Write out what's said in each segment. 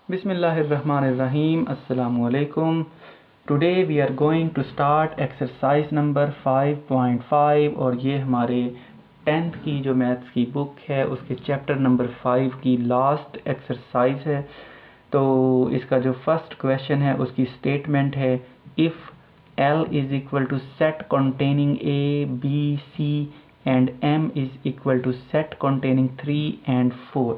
Bismillahirrahmanirrahim. Assalamualaikum. Today we are going to start exercise number 5.5 और ये हमारे 10th की जो मैथ्स की बुक है उसके चैप्टर नंबर 5 की लास्ट एक्सरसाइज है। तो इसका जो फर्स्ट क्वेश्चन है उसकी स्टेटमेंट है if L is equal to set containing A, B, C and M is equal to set containing 3 and 4,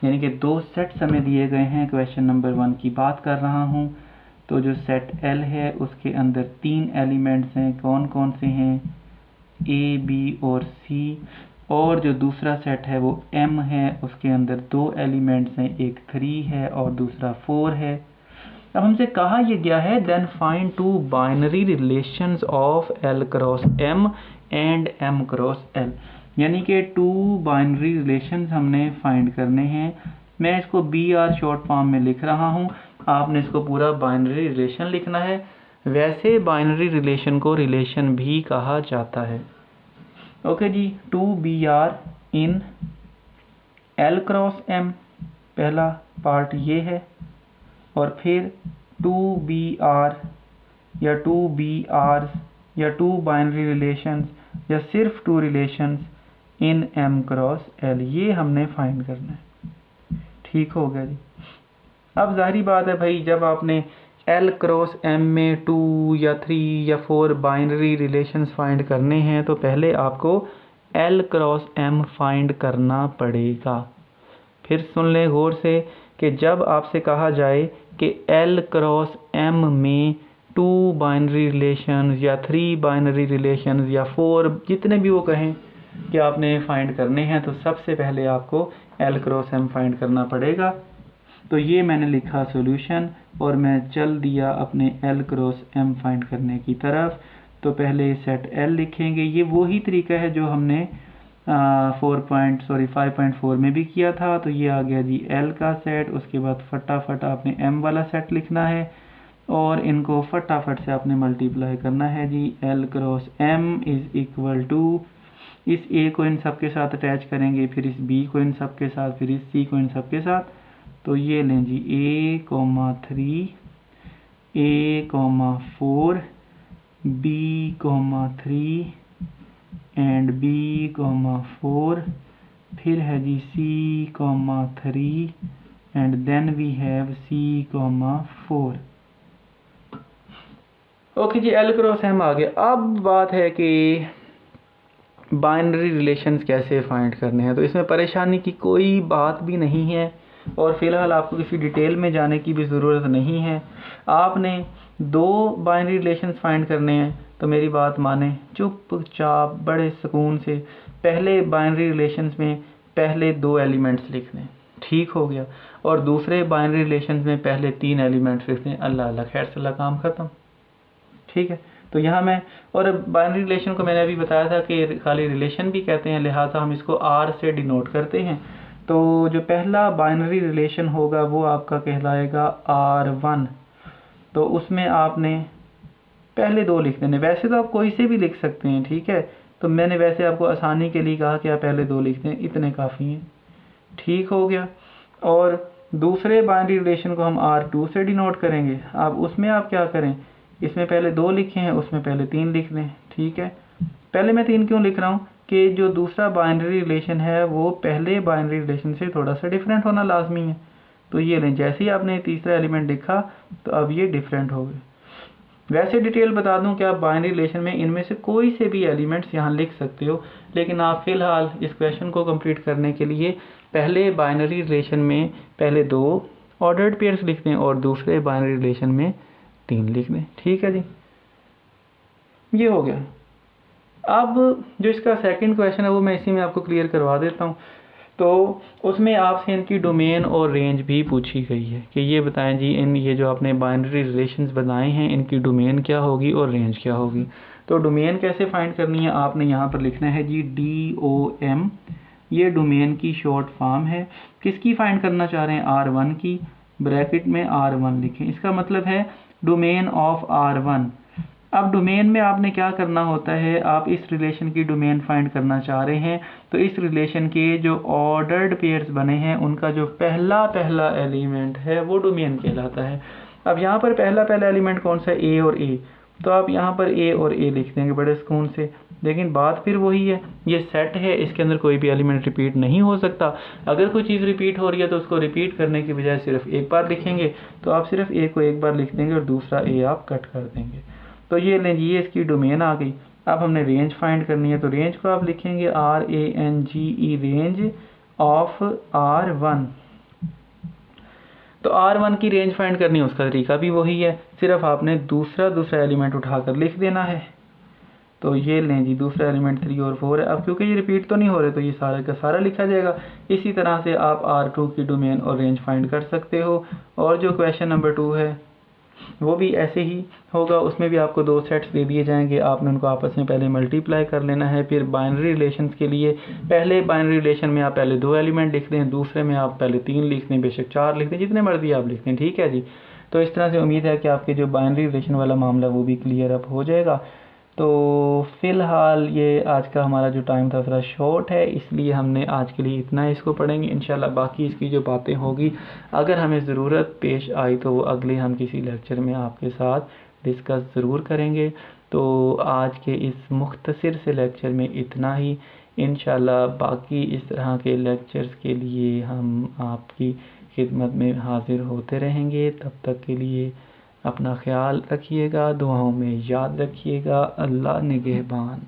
यानी कि दो सेट्स हमें दिए गए हैं। क्वेश्चन नंबर 1 की बात कर रहा हूँ। तो जो सेट L है उसके अंदर 3 एलिमेंट्स हैं। कौन कौन से हैं? A, B और C। और जो दूसरा सेट है वो M है, उसके अंदर 2 एलिमेंट्स हैं, एक 3 है और दूसरा 4 है। अब हमसे कहा यह गया है then find 2 binary relations of L cross M and M cross L, यानी कि 2 बाइनरी रिलेशंस हमने फाइंड करने हैं। मैं इसको BR शॉर्ट फॉर्म में लिख रहा हूँ, आपने इसको पूरा बाइनरी रिलेशन लिखना है। वैसे बाइनरी रिलेशन को रिलेशन भी कहा जाता है। ओके जी, 2BR इन L क्रॉस M, पहला पार्ट ये है। और फिर 2BR या 2BRs या 2 बाइनरी रिलेशंस या सिर्फ 2 relations in M cross L, ये हमने फाइंड करना है। ठीक हो गया जी। अब जाहिर बात है भाई, जब आपने L क्रॉस M में 2 या 3 या 4 बाइनरी रिलेशंस फाइंड करने हैं तो पहले आपको L क्रॉस M फाइंड करना पड़ेगा। फिर सुन लें गौर से कि जब आपसे कहा जाए कि L क्रॉस M में 2 बाइनरी रिलेशंस या 3 बाइनरी रिलेशंस या 4, जितने भी वो कहें कि आपने फाइंड करने हैं, तो सबसे पहले आपको L क्रॉस M फाइंड करना पड़ेगा। तो ये मैंने लिखा सॉल्यूशन और मैं चल दिया अपने L क्रॉस M फाइंड करने की तरफ। तो पहले सेट L लिखेंगे, ये वही तरीका है जो हमने 5.4 में भी किया था। तो ये आ गया जी L का सेट। उसके बाद फटाफट आपने M वाला सेट लिखना है और इनको फटाफट से आपने मल्टीप्लाई करना है जी। L cross M is equal to, इस A को इन सब के साथ अटैच करेंगे, फिर इस B को इन सब के साथ, फिर इस C को इन सब के साथ। तो ये लें जी A, 3, A, 4, B, 3 and B, 4, फिर है जी C, 3 and then we have C, 4। Okay जी, L क्रॉस M आ गया। अब बात है कि बाइनरी रिलेशंस कैसे फाइंड करने हैं। तो इसमें परेशानी की कोई बात भी नहीं है और फ़िलहाल आपको किसी डिटेल में जाने की भी ज़रूरत नहीं है। आपने 2 बाइनरी रिलेशंस फाइंड करने हैं तो मेरी बात माने, चुपचाप बड़े सुकून से पहले बाइनरी रिलेशंस में पहले 2 एलिमेंट्स लिख लें। ठीक हो गया। और दूसरे बाइनरी रिलेशंस में पहले 3 एलिमेंट्स लिख लें। अल्लाह अल्लाह, खैर से काम ख़त्म। ठीक है। तो यहाँ मैं, और बाइनरी रिलेशन को मैंने अभी बताया था कि खाली रिलेशन भी कहते हैं, लिहाजा हम इसको R से डिनोट करते हैं। तो जो पहला बाइनरी रिलेशन होगा वो आपका कहलाएगा R1। तो उसमें आपने पहले 2 लिख देने। वैसे तो आप कोई से भी लिख सकते हैं, ठीक है। तो मैंने वैसे आपको आसानी के लिए कहा कि आप पहले 2 लिख दें, इतने काफ़ी हैं। ठीक हो गया। और दूसरे बाइनरी रिलेशन को हम R2 से डिनोट करेंगे। अब उसमें आप क्या करें, इसमें पहले 2 लिखे हैं, उसमें पहले 3 लिख दें। ठीक है। पहले मैं 3 क्यों लिख रहा हूँ कि जो दूसरा बाइनरी रिलेशन है वो पहले बाइनरी रिलेशन से थोड़ा सा डिफरेंट होना लाजमी है। तो ये लें, जैसे ही आपने तीसरा एलिमेंट लिखा तो अब ये डिफरेंट हो गए। वैसे डिटेल बता दूं कि आप बाइनरी रिलेशन में इनमें से कोई से भी एलिमेंट्स यहाँ लिख सकते हो, लेकिन आप फ़िलहाल इस क्वेश्चन को कंप्लीट करने के लिए पहले बाइनरी रिलेशन में पहले 2 ऑर्डर्ड पेयर्स लिख दें और दूसरे बाइनरी रिलेशन में 3 लिख दें। ठीक है जी, ये हो गया। अब जो इसका सेकंड क्वेश्चन है वो मैं इसी में आपको क्लियर करवा देता हूँ। तो उसमें आपसे इनकी डोमेन और रेंज भी पूछी गई है कि ये बताएं जी, इन ये जो आपने बाइनरी रिलेशंस बनाए हैं इनकी डोमेन क्या होगी और रेंज क्या होगी। तो डोमेन कैसे फाइंड करनी है, आपने यहाँ पर लिखना है जी DOM। ये डोमेन की शॉर्ट फॉर्म है। किसकी फाइंड करना चाह रहे हैं? R1 की। ब्रैकेट में R1 लिखें। इसका मतलब है डोमेन ऑफ R1। अब डोमेन में आपने क्या करना होता है, आप इस रिलेशन की डोमेन फाइंड करना चाह रहे हैं, तो इस रिलेशन के जो ऑर्डर्ड पेयर्स बने हैं उनका जो पहला एलिमेंट है वो डोमेन कहलाता है। अब यहाँ पर पहला एलिमेंट कौन सा है, ए और ए, तो आप यहाँ पर ए और ए लिख देंगे बड़े सुकून से। लेकिन बात फिर वही है, ये सेट है, इसके अंदर कोई भी एलिमेंट रिपीट नहीं हो सकता। अगर कोई चीज़ रिपीट हो रही है तो उसको रिपीट करने की बजाय सिर्फ एक बार लिखेंगे, तो आप सिर्फ ए को एक बार लिख देंगे और दूसरा ए आप कट कर देंगे। तो ये लें, ये इसकी डोमेन आ गई। अब हमने रेंज फाइंड करनी है, तो रेंज को आप लिखेंगे RANGE, रेंज ऑफ R1। तो R1 की रेंज फाइंड करनी है, उसका तरीका भी वही है, सिर्फ आपने दूसरा एलिमेंट उठाकर लिख देना है। तो ये लें जी, दूसरा एलिमेंट 3 और 4 है। अब क्योंकि ये रिपीट तो नहीं हो रहे तो ये सारा का सारा लिखा जाएगा। इसी तरह से आप R2 की डोमेन और रेंज फाइंड कर सकते हो। और जो क्वेश्चन नंबर 2 है वो भी ऐसे ही होगा, उसमें भी आपको 2 सेट्स दे दिए जाएंगे, आपने उनको आपस में पहले मल्टीप्लाई कर लेना है। फिर बाइनरी रिलेशंस के लिए पहले बाइनरी रिलेशन में आप पहले 2 एलिमेंट लिख दें, दूसरे में आप पहले 3 लिख दें, बेशक 4 लिख दें, जितने मर्जी आप लिख दें, ठीक है जी। तो इस तरह से उम्मीद है कि आपके जो बाइनरी रिलेशन वाला मामला वो भी क्लियर अप हो जाएगा। तो फ़िलहाल ये आज का हमारा जो टाइम था थोड़ा शॉर्ट है, इसलिए हमने आज के लिए इतना इसको पढ़ेंगे। इंशाल्लाह बाकी इसकी जो बातें होगी, अगर हमें ज़रूरत पेश आई तो वो अगले हम किसी लेक्चर में आपके साथ डिस्कस ज़रूर करेंगे। तो आज के इस मुख्तसर से लेक्चर में इतना ही। इंशाल्लाह बाकी इस तरह के लेक्चर्स के लिए हम आपकी खिदमत में हाज़िर होते रहेंगे। तब तक के लिए अपना ख्याल रखिएगा, दुआओं में याद रखिएगा। अल्लाह निगहबान।